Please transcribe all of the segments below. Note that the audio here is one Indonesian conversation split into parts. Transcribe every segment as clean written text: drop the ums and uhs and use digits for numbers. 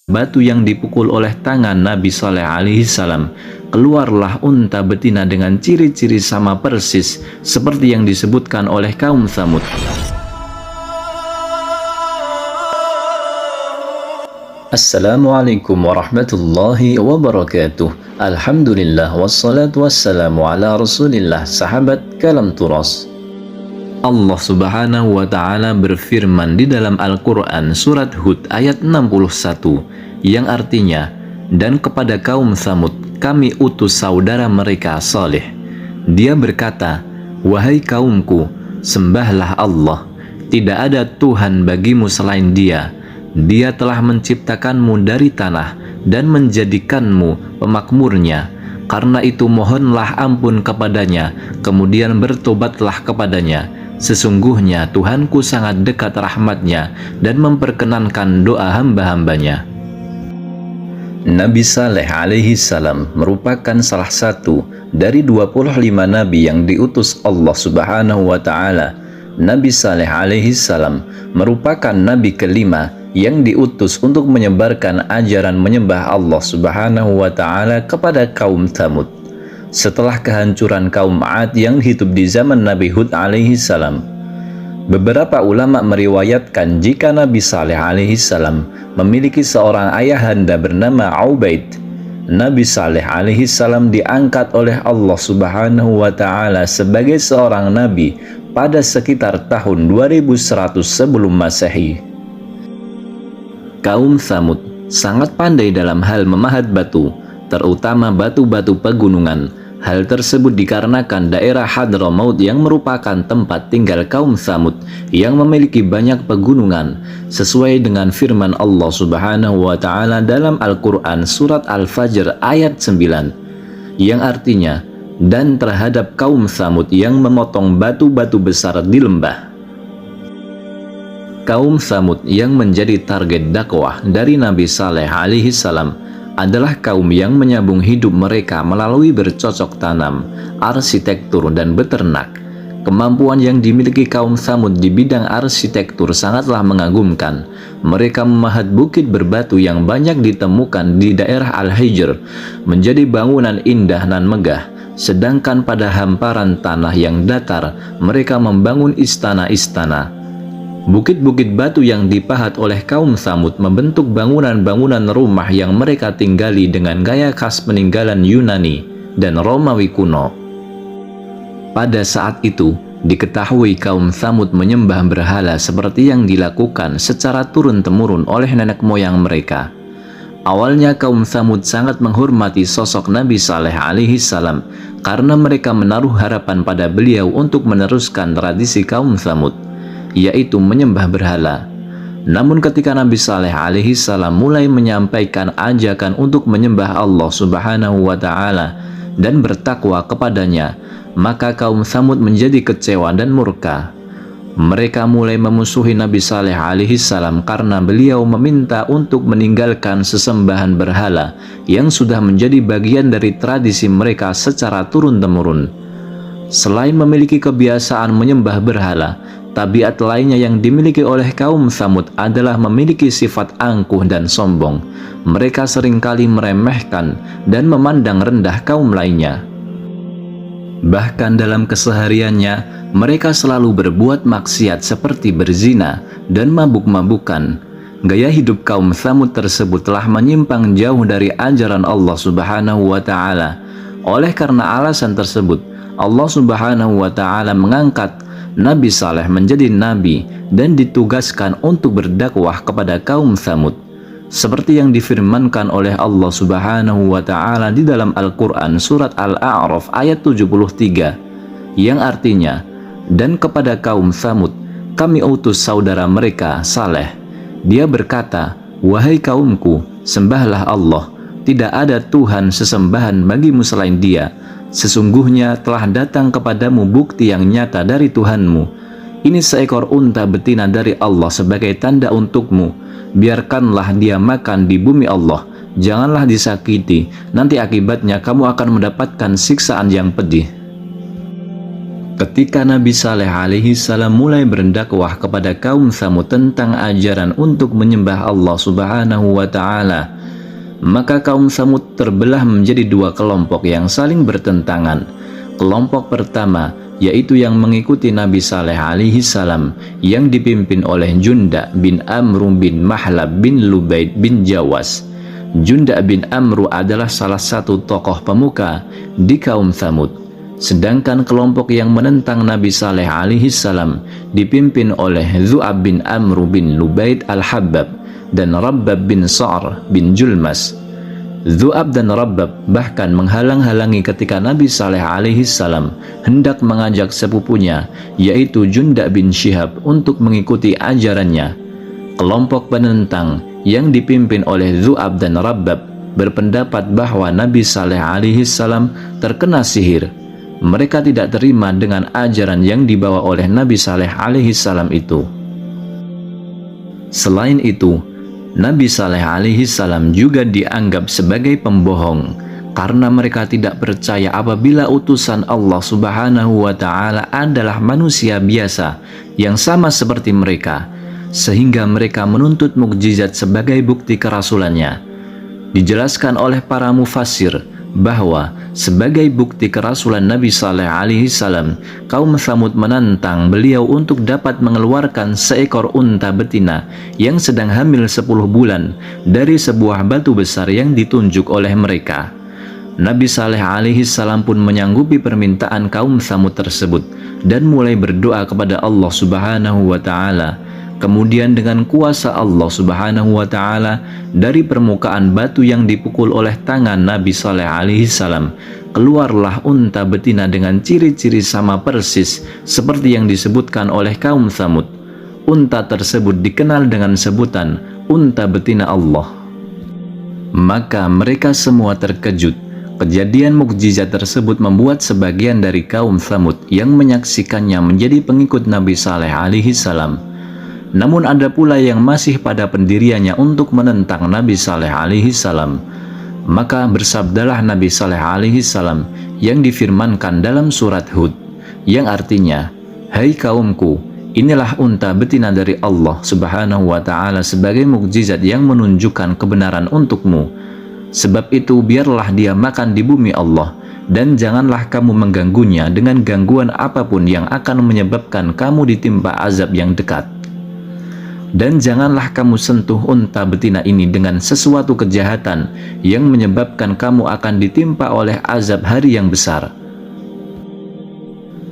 batu yang dipukul oleh tangan Nabi Saleh alaihi salam, keluarlah unta betina dengan ciri-ciri sama persis seperti yang disebutkan oleh kaum Tsamud. Assalamualaikum warahmatullahi wabarakatuh. Alhamdulillah wassalatu wassalamu ala rasulillah. Sahabat Kalam Turas, Allah subhanahu wa ta'ala berfirman di dalam Al-Quran surat Hud ayat 61 yang artinya, dan kepada kaum Tsamud kami utus saudara mereka Saleh. Dia berkata, wahai kaumku, sembahlah Allah, tidak ada Tuhan bagimu selain Dia. Dia telah menciptakanmu dari tanah dan menjadikanmu pemakmurnya. Karena itu mohonlah ampun kepadanya, kemudian bertobatlah kepadanya. Sesungguhnya Tuhanku sangat dekat rahmatnya dan memperkenankan doa hamba-hambanya. Nabi Saleh alaihi salam merupakan salah satu dari 25 nabi yang diutus Allah subhanahu wa ta'ala. Nabi Saleh alaihi salam merupakan nabi kelima yang diutus untuk menyebarkan ajaran menyembah Allah subhanahu wa ta'ala kepada kaum Tsamud. Setelah kehancuran kaum 'Ad yang hidup di zaman Nabi Hud alaihi salam, beberapa ulama meriwayatkan jika Nabi Saleh alaihi salam memiliki seorang ayahanda bernama Ubaid. Nabi Saleh alaihi salam diangkat oleh Allah subhanahu wa ta'ala sebagai seorang nabi pada sekitar tahun 2100 sebelum Masehi. Kaum Tsamud sangat pandai dalam hal memahat batu, terutama batu-batu pegunungan. Hal tersebut dikarenakan daerah Hadramaut yang merupakan tempat tinggal kaum Tsamud yang memiliki banyak pegunungan, sesuai dengan firman Allah subhanahu wa ta'ala dalam Al-Quran surat Al-Fajr ayat 9, yang artinya, dan terhadap kaum Tsamud yang memotong batu-batu besar di lembah. Kaum Tsamud yang menjadi target dakwah dari Nabi Saleh alaihi salam adalah kaum yang menyambung hidup mereka melalui bercocok tanam, arsitektur, dan beternak. Kemampuan yang dimiliki kaum Tsamud di bidang arsitektur sangatlah mengagumkan. Mereka memahat bukit berbatu yang banyak ditemukan di daerah Al-Hijr menjadi bangunan indah dan megah. Sedangkan pada hamparan tanah yang datar, mereka membangun istana-istana. Bukit-bukit batu yang dipahat oleh kaum Tsamud membentuk bangunan-bangunan rumah yang mereka tinggali dengan gaya khas peninggalan Yunani dan Romawi kuno. Pada saat itu, diketahui kaum Tsamud menyembah berhala seperti yang dilakukan secara turun-temurun oleh nenek moyang mereka. Awalnya kaum Tsamud sangat menghormati sosok Nabi Saleh alaihi salam karena mereka menaruh harapan pada beliau untuk meneruskan tradisi kaum Tsamud, yaitu menyembah berhala. Namun ketika Nabi Saleh alaihi salam mulai menyampaikan ajakan untuk menyembah Allah subhanahu wa ta'ala dan bertakwa kepadanya, maka kaum Tsamud menjadi kecewa dan murka. Mereka mulai memusuhi Nabi Saleh alaihi salam karena beliau meminta untuk meninggalkan sesembahan berhala yang sudah menjadi bagian dari tradisi mereka secara turun-temurun. Selain memiliki kebiasaan menyembah berhala, tabiat lainnya yang dimiliki oleh kaum Tsamud adalah memiliki sifat angkuh dan sombong. Mereka seringkali meremehkan dan memandang rendah kaum lainnya. Bahkan dalam kesehariannya, mereka selalu berbuat maksiat seperti berzina dan mabuk-mabukan. Gaya hidup kaum Tsamud tersebut telah menyimpang jauh dari ajaran Allah subhanahu wa ta'ala. Oleh karena alasan tersebut, Allah subhanahu wa ta'ala mengangkat Nabi Saleh menjadi nabi dan ditugaskan untuk berdakwah kepada kaum Tsamud, seperti yang difirmankan oleh Allah subhanahu wa ta'ala di dalam Al-Quran surat Al-A'raf ayat 73, yang artinya, dan kepada kaum Tsamud kami utus saudara mereka Saleh. Dia berkata, wahai kaumku, sembahlah Allah, tidak ada Tuhan sesembahan bagimu selain Dia. Sesungguhnya telah datang kepadamu bukti yang nyata dari Tuhanmu. Ini seekor unta betina dari Allah sebagai tanda untukmu. Biarkanlah dia makan di bumi Allah. Janganlah disakiti, nanti akibatnya kamu akan mendapatkan siksaan yang pedih. Ketika Nabi Saleh alaihi salam mulai berdakwah kepada kaum Tsamud tentang ajaran untuk menyembah Allah Subhanahu wa taala, maka kaum Tsamud terbelah menjadi dua kelompok yang saling bertentangan. Kelompok pertama yaitu yang mengikuti Nabi Saleh alaihi salam yang dipimpin oleh Junda bin Amr bin Mahlab bin Lubaid bin Jawas. Junda bin Amr adalah salah satu tokoh pemuka di kaum Tsamud. Sedangkan kelompok yang menentang Nabi Saleh alaihi salam dipimpin oleh Zu'ab bin Amr bin Lubaid al-Habbab dan Rabbab bin Sa'ar bin Julmas. Zu'ab dan Rabbab bahkan menghalang-halangi ketika Nabi Saleh alaihi salam hendak mengajak sepupunya yaitu Junda bin Syihab untuk mengikuti ajarannya. Kelompok penentang yang dipimpin oleh Zu'ab dan Rabbab berpendapat bahwa Nabi Saleh alaihi salam terkena sihir. Mereka tidak terima dengan ajaran yang dibawa oleh Nabi Saleh alaihi salam itu. Selain itu, Nabi Saleh alaihi salam juga dianggap sebagai pembohong karena mereka tidak percaya apabila utusan Allah Subhanahu wa taala adalah manusia biasa yang sama seperti mereka, sehingga mereka menuntut mukjizat sebagai bukti kerasulannya. Dijelaskan oleh para mufassir bahwa sebagai bukti kerasulan Nabi Saleh alaihi salam, kaum Tsamud menantang beliau untuk dapat mengeluarkan seekor unta betina yang sedang hamil 10 bulan dari sebuah batu besar yang ditunjuk oleh mereka. Nabi Saleh alaihi salam pun menyanggupi permintaan kaum Tsamud tersebut dan mulai berdoa kepada Allah Subhanahu wa taala. Kemudian dengan kuasa Allah Subhanahu wa taala, dari permukaan batu yang dipukul oleh tangan Nabi Saleh alaihi salam, keluarlah unta betina dengan ciri-ciri sama persis seperti yang disebutkan oleh kaum Tsamud. Unta tersebut dikenal dengan sebutan unta betina Allah. Maka mereka semua terkejut. Kejadian mukjizat tersebut membuat sebagian dari kaum Tsamud yang menyaksikannya menjadi pengikut Nabi Saleh alaihi salam. Namun ada pula yang masih pada pendiriannya untuk menentang Nabi Saleh alaihi salam. Maka bersabdalah Nabi Saleh alaihi salam yang difirmankan dalam surat Hud, yang artinya, "Hai kaumku, inilah unta betina dari Allah Subhanahu wa taala sebagai mukjizat yang menunjukkan kebenaran untukmu. Sebab itu biarlah dia makan di bumi Allah, dan janganlah kamu mengganggunya dengan gangguan apapun yang akan menyebabkan kamu ditimpa azab yang dekat. Dan janganlah kamu sentuh unta betina ini dengan sesuatu kejahatan yang menyebabkan kamu akan ditimpa oleh azab hari yang besar."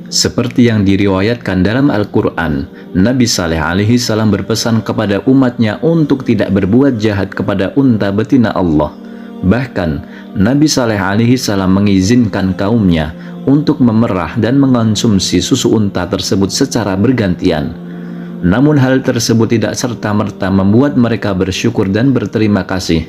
Seperti yang diriwayatkan dalam Al-Quran, Nabi Saleh alaihi salam berpesan kepada umatnya untuk tidak berbuat jahat kepada unta betina Allah. Bahkan Nabi Saleh alaihi salam mengizinkan kaumnya untuk memerah dan mengonsumsi susu unta tersebut secara bergantian. Namun hal tersebut tidak serta-merta membuat mereka bersyukur dan berterima kasih.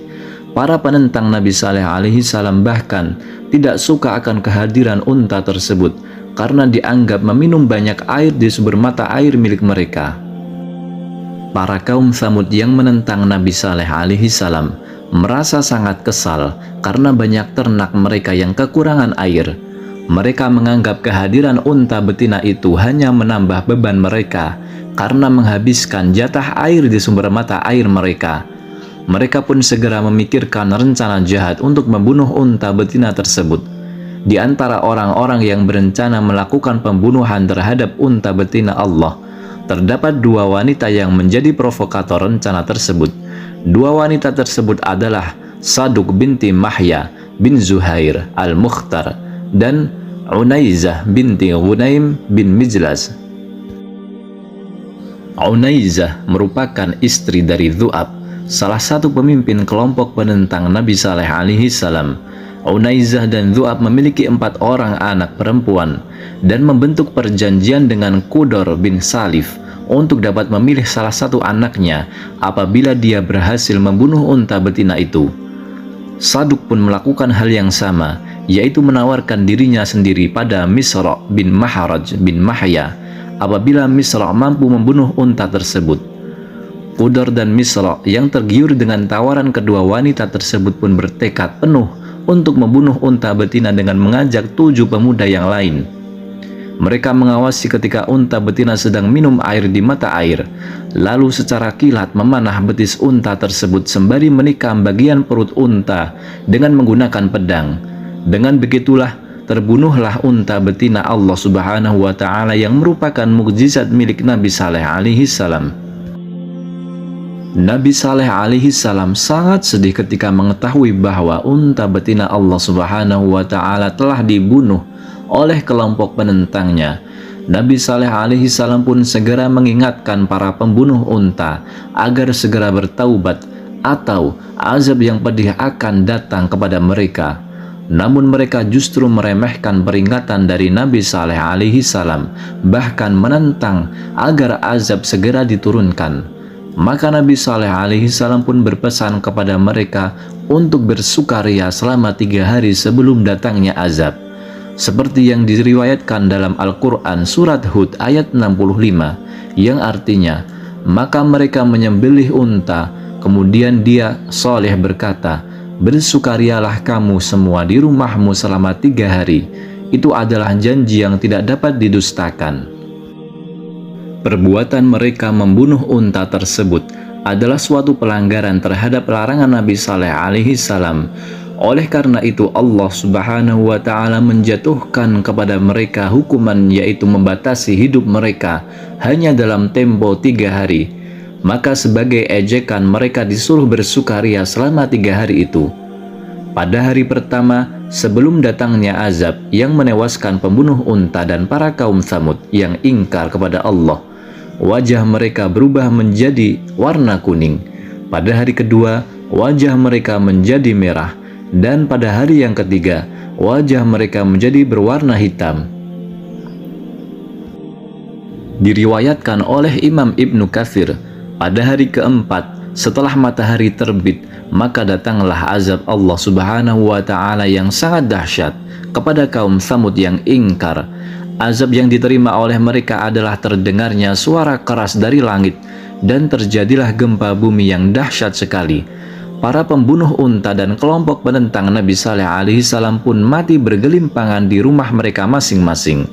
Para penentang Nabi Saleh alaihi salam bahkan tidak suka akan kehadiran unta tersebut karena dianggap meminum banyak air di sumber mata air milik mereka. Para kaum Tsamud yang menentang Nabi Saleh alaihi salam merasa sangat kesal karena banyak ternak mereka yang kekurangan air. Mereka menganggap kehadiran unta betina itu hanya menambah beban mereka karena menghabiskan jatah air di sumber mata air mereka. Mereka pun segera memikirkan rencana jahat untuk membunuh unta betina tersebut. Di antara orang-orang yang berencana melakukan pembunuhan terhadap unta betina Allah, terdapat dua wanita yang menjadi provokator rencana tersebut. Dua wanita tersebut adalah Saduk binti Mahya bin Zuhair al-Mukhtar dan Unaizah binti Ghunaim bin Mijlas. Unaizah merupakan istri dari Zu'ab, salah satu pemimpin kelompok penentang Nabi Saleh alaihi salam. Unaizah dan Zu'ab memiliki 4 orang anak perempuan dan membentuk perjanjian dengan Qudor bin Salif untuk dapat memilih salah satu anaknya apabila dia berhasil membunuh unta betina itu. Saduk pun melakukan hal yang sama, yaitu menawarkan dirinya sendiri pada Misra bin Maharaj bin Mahya apabila Misra mampu membunuh unta tersebut. Qudor dan Misra yang tergiur dengan tawaran kedua wanita tersebut pun bertekad penuh untuk membunuh unta betina dengan mengajak 7 pemuda yang lain. Mereka mengawasi ketika unta betina sedang minum air di mata air, lalu secara kilat memanah betis unta tersebut sembari menikam bagian perut unta dengan menggunakan pedang. Dengan begitulah terbunuhlah unta betina Allah Subhanahu wa Ta'ala yang merupakan mukjizat milik Nabi Saleh alaihi salam. Nabi Saleh alaihi salam sangat sedih ketika mengetahui bahwa unta betina Allah Subhanahu wa Ta'ala telah dibunuh oleh kelompok penentangnya. Nabi Saleh alaihi salam pun segera mengingatkan para pembunuh unta agar segera bertaubat atau azab yang pedih akan datang kepada mereka. Namun mereka justru meremehkan peringatan dari Nabi Saleh alaihi salam, bahkan menentang agar azab segera diturunkan. Maka Nabi Saleh alaihi salam pun berpesan kepada mereka untuk bersukaria selama 3 hari sebelum datangnya azab. Seperti yang diriwayatkan dalam Al-Quran surat Hud ayat 65, yang artinya, maka mereka menyembelih unta, kemudian dia Saleh berkata, bersukarialah kamu semua di rumahmu selama 3 hari. Itu adalah janji yang tidak dapat didustakan. Perbuatan mereka membunuh unta tersebut adalah suatu pelanggaran terhadap larangan Nabi Saleh alaihi salam. Oleh karena itu Allah Subhanahu wa Ta'ala menjatuhkan kepada mereka hukuman, yaitu membatasi hidup mereka hanya dalam tempo 3 hari. Maka sebagai ejekan mereka disuruh bersukaria selama 3 hari itu. Pada hari pertama sebelum datangnya azab yang menewaskan pembunuh unta dan para kaum Tsamud yang ingkar kepada Allah, wajah mereka berubah menjadi warna kuning. Pada hari kedua wajah mereka menjadi merah, dan pada hari yang ketiga wajah mereka menjadi berwarna hitam. Diriwayatkan oleh Imam Ibnu Katsir, pada hari keempat setelah matahari terbit, maka datanglah azab Allah Subhanahu wa Ta'ala yang sangat dahsyat kepada kaum Tsamud yang ingkar. Azab yang diterima oleh mereka adalah terdengarnya suara keras dari langit, dan terjadilah gempa bumi yang dahsyat sekali. Para pembunuh unta dan kelompok penentang Nabi Saleh alaihi salam pun mati bergelimpangan di rumah mereka masing-masing.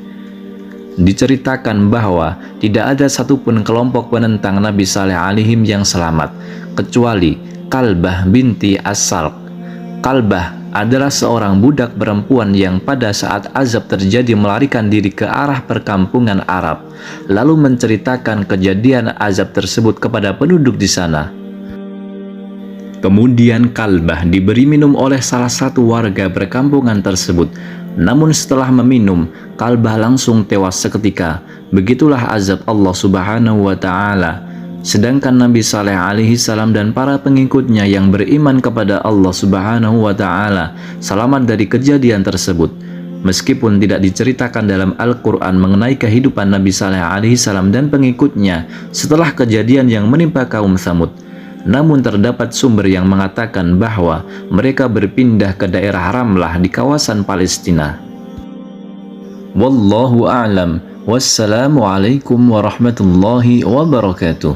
Diceritakan bahwa tidak ada satupun kelompok penentang Nabi Saleh alaihim yang selamat, kecuali Kalbah binti As-Salq. Kalbah adalah seorang budak perempuan yang pada saat azab terjadi melarikan diri ke arah perkampungan Arab, lalu menceritakan kejadian azab tersebut kepada penduduk di sana. Kemudian Kalbah diberi minum oleh salah satu warga perkampungan tersebut. Namun setelah meminum, Kalbah langsung tewas seketika. Begitulah azab Allah Subhanahu wa Ta'ala. Sedangkan Nabi Saleh alaihi salam dan para pengikutnya yang beriman kepada Allah Subhanahu wa Ta'ala selamat dari kejadian tersebut. Meskipun tidak diceritakan dalam Al-Quran mengenai kehidupan Nabi Saleh alaihi salam dan pengikutnya setelah kejadian yang menimpa kaum Tsamud, namun terdapat sumber yang mengatakan bahwa mereka berpindah ke daerah Ramlah di kawasan Palestina. Wallahu a'lam. Wassalamualaikum warahmatullahi wabarakatuh.